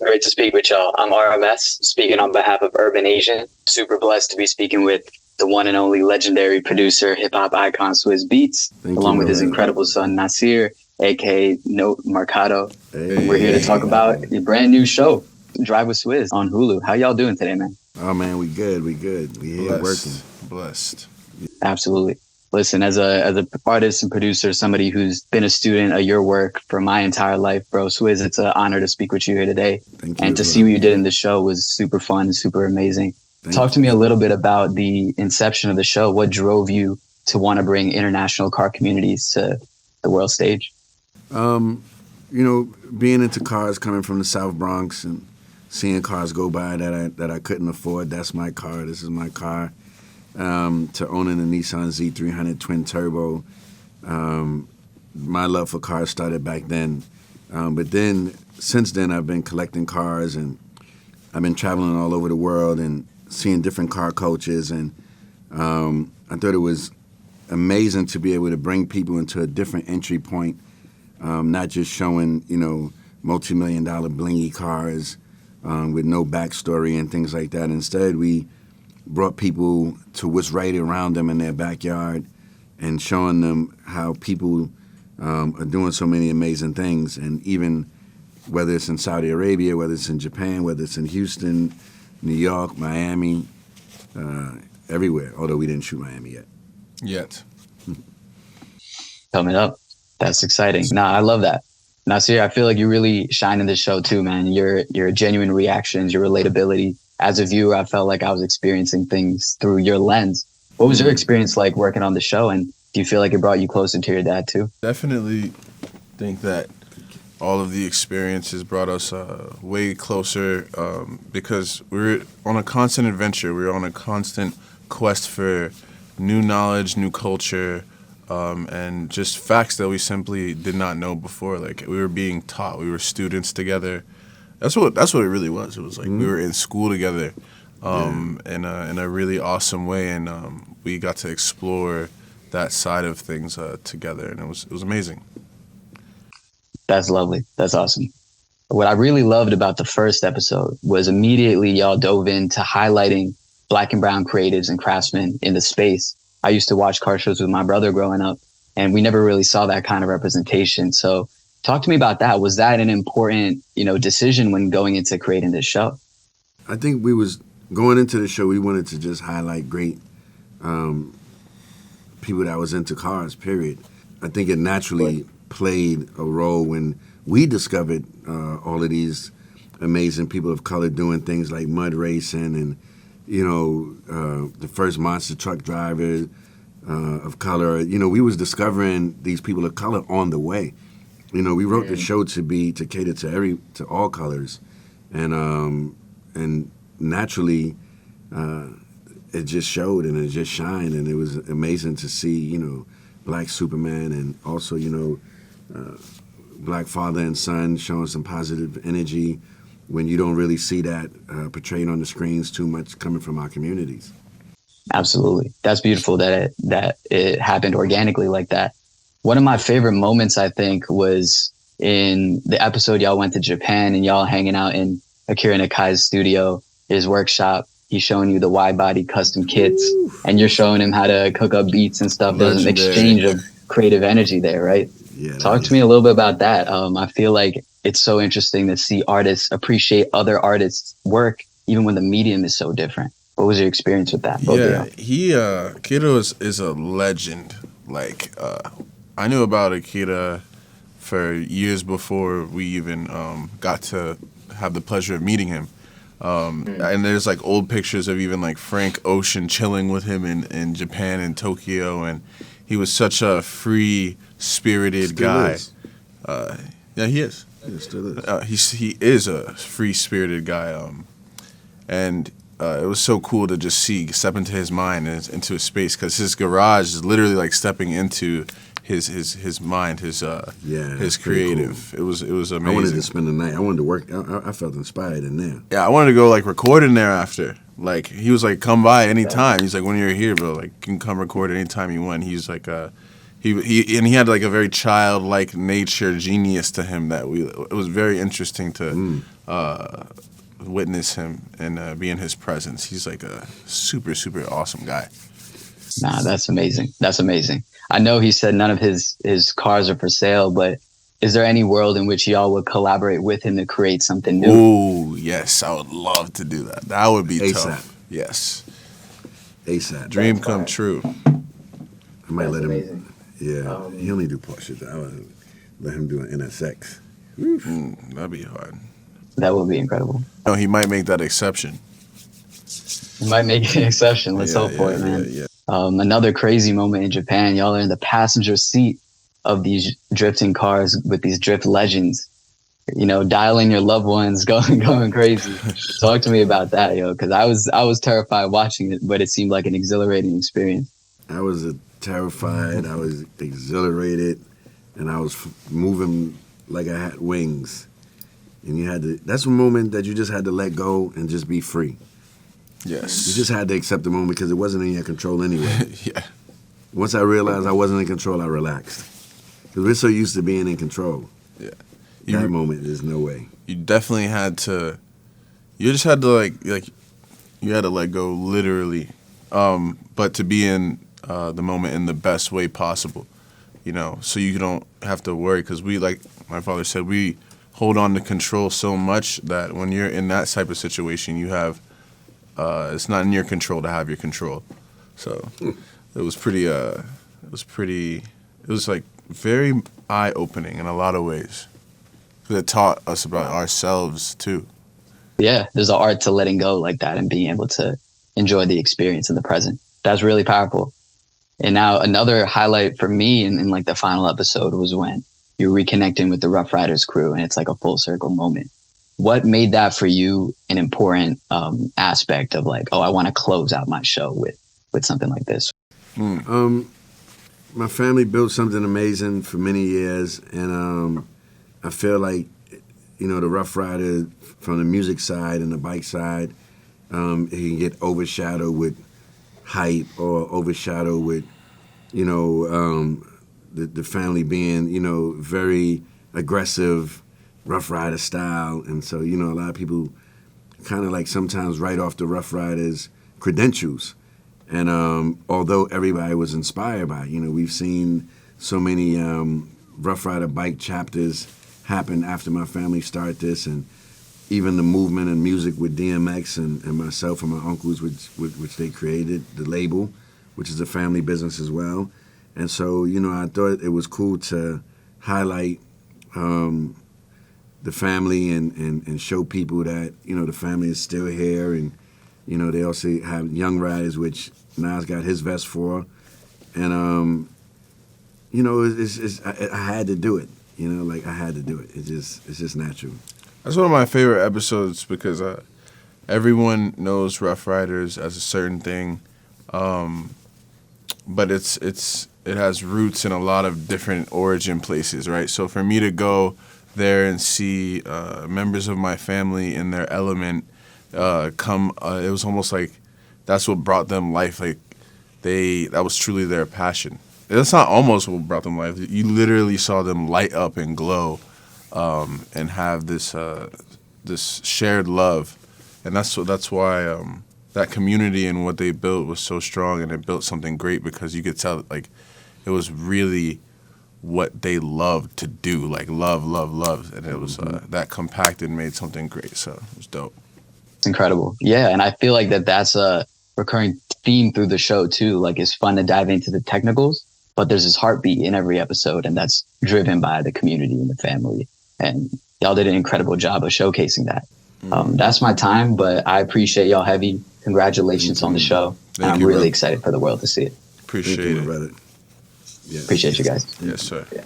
Great to speak with y'all. I'm RMS, speaking on behalf of Urban Asian. Super blessed to be speaking with the one and only legendary producer, hip hop icon Swizz Beatz, along with his incredible son Nasir, aka Note Marcado. Hey. We're here to talk about your brand new show, Drive With Swizz on Hulu. How y'all doing today, man? Oh man, we good. We here working. Blessed. Absolutely. Listen, as a artist and producer, somebody who's been a student of your work for my entire life, bro, Swizz, it's an honor to speak with you here today. Thank you. And to see what you did in the show was super fun, super amazing. Talk to me a little bit about the inception of the show. What drove you to want to bring international car communities to the world stage? Being into cars, coming from the South Bronx and seeing cars go by that I couldn't afford. That's my car. This is my car. To owning a Nissan Z300 twin turbo. My love for cars started back then. But then, since then, I've been collecting cars and I've been traveling all over the world and seeing different car cultures. And I thought it was amazing to be able to bring people into a different entry point, not just showing, multi-million-dollar blingy cars with no backstory and things like that. Instead, we brought people to what's right around them in their backyard and showing them how people are doing so many amazing things. And even whether it's in Saudi Arabia, whether it's in Japan, whether it's in Houston, New York, Miami, everywhere, although we didn't shoot Miami Yet. Coming up. That's exciting. Nah, I love that. Nasir, I feel like you really shine in this show too, man. Your genuine reactions, your relatability. As a viewer, I felt like I was experiencing things through your lens. What was your experience like working on the show? And do you feel like it brought you closer to your dad too? Definitely think that all of the experiences brought us way closer because we were on a constant adventure. We were on a constant quest for new knowledge, new culture, and just facts that we simply did not know before. Like, we were being taught. We were students together. That's what it really was. It was like we were in school together in a really awesome way, and we got to explore that side of things together, and it was amazing. That's lovely. That's awesome. What I really loved about the first episode was immediately y'all dove into highlighting Black and brown creatives and craftsmen in the space. I used to watch car shows with my brother growing up, and we never really saw that kind of representation. So talk to me about that. Was that an important, decision when going into creating this show? I think we was going into the show, we wanted to just highlight great people that was into cars, period. I think it naturally played a role when we discovered all of these amazing people of color doing things like mud racing and, the first monster truck driver of color. We was discovering these people of color on the way. We wrote the show to cater to all colors, and naturally, it just showed and it just shined, and it was amazing to see, Black Superman and also, Black father and son showing some positive energy when you don't really see that portrayed on the screens too much coming from our communities. Absolutely, that's beautiful that it happened organically like that. One of my favorite moments, I think, was in the episode y'all went to Japan and y'all hanging out in Akira Nakai's studio, his workshop. He's showing you the wide-body custom kits, and you're showing him how to cook up beats and stuff. There's an exchange of creative energy there, right? Yeah. Talk to me a little bit about that. I feel like it's so interesting to see artists appreciate other artists' work, even when the medium is so different. What was your experience with that? Akira is a legend. Like, I knew about Akira for years before we even got to have the pleasure of meeting him. And there's like old pictures of even like Frank Ocean chilling with him in Japan and Tokyo, and he was such a free-spirited guy. Yeah, he is. He still is. He is a free-spirited guy, and it was so cool to just step into his mind and into his space, because his garage is literally like stepping into his mind, his creative. Cool. It was amazing. I wanted to spend the night. I wanted to work. I felt inspired in there. Yeah, I wanted to go like record in there after. Like, he was like, come by anytime. He's like, when you're here, bro, like, you can come record anytime you want. He's like, He had like a very childlike nature, genius to him that it was very interesting to witness him and be in his presence. He's like a super, super awesome guy. Nah, that's amazing. That's amazing. I know he said none of his cars are for sale, but is there any world in which y'all would collaborate with him to create something new? Oh, yes. I would love to do that. That would be ASAP. tough. Yes. ASAP. Dream come true. I might That's let him. amazing. Yeah, he only do Porsches. I would let him do an NSX. That'd be hard. That would be incredible. No, he might make that exception. You might make an exception. Let's hope for it, man. Yeah. Another crazy moment in Japan. Y'all are in the passenger seat of these drifting cars with these drift legends. You know, dialing your loved ones, going crazy. Talk to me about that, yo, because I was terrified watching it, but it seemed like an exhilarating experience. I was terrified. I was exhilarated, and I was moving like I had wings. And you had to. That's a moment that you just had to let go and just be free. Yes. You just had to accept the moment because it wasn't in your control anyway. Yeah. Once I realized I wasn't in control, I relaxed. Because we're so used to being in control. Yeah. That moment, there's no way. You definitely had to. You just had to like you had to let go literally, but to be in the moment in the best way possible, you know, so you don't have to worry. Because we, like my father said, we hold on to control so much that when you're in that type of situation, you have it's not in your control to have your control. So it was like very eye opening in a lot of ways. It taught us about ourselves too. Yeah, there's an art to letting go like that and being able to enjoy the experience in the present. That's really powerful. And now another highlight for me in like the final episode was when you're reconnecting with the Rough Riders crew and it's like a full circle moment. What made that for you an important aspect of like, oh, I want to close out my show with something like this? My family built something amazing for many years, and I feel like, you know, the Rough Rider from the music side and the bike side, it can get overshadowed with hype or overshadowed with, you know, the family being, you know, very aggressive, Rough Rider style. And so, you know, a lot of people kind of like sometimes write off the Rough Riders credentials. And although everybody was inspired by it, you know, we've seen so many Rough Rider bike chapters happen after my family started this, and even the movement and music with DMX and myself and my uncles, which they created, the label, which is a family business as well. And so, you know, I thought it was cool to highlight the family and show people that, you know, the family is still here. And, you know, they also have Young Riders, which Nas got his vest for. And, you know, I had to do it. You know, like I had to do it. It's just natural. That's one of my favorite episodes because everyone knows Rough Riders as a certain thing, but it has roots in a lot of different origin places, right? So for me to go there and see members of my family in their element come, it was almost like that's what brought them life. Like that was truly their passion. That's not almost what brought them life. You literally saw them light up and glow, and have this shared love, and that's why that community and what they built was so strong, and it built something great because you could tell like it was really what they loved to do, like love, and it was that compacted made something great. So it was dope. It's incredible. Yeah, and I feel like that's a recurring theme through the show too. Like it's fun to dive into the technicals, but there's this heartbeat in every episode, and that's driven by the community and the family. And y'all did an incredible job of showcasing that. That's my time, but I appreciate y'all heavy. Congratulations on the show. I'm really excited for the world to see it. Appreciate it, brother. Yeah. Appreciate you guys. Yes, sir. Yeah.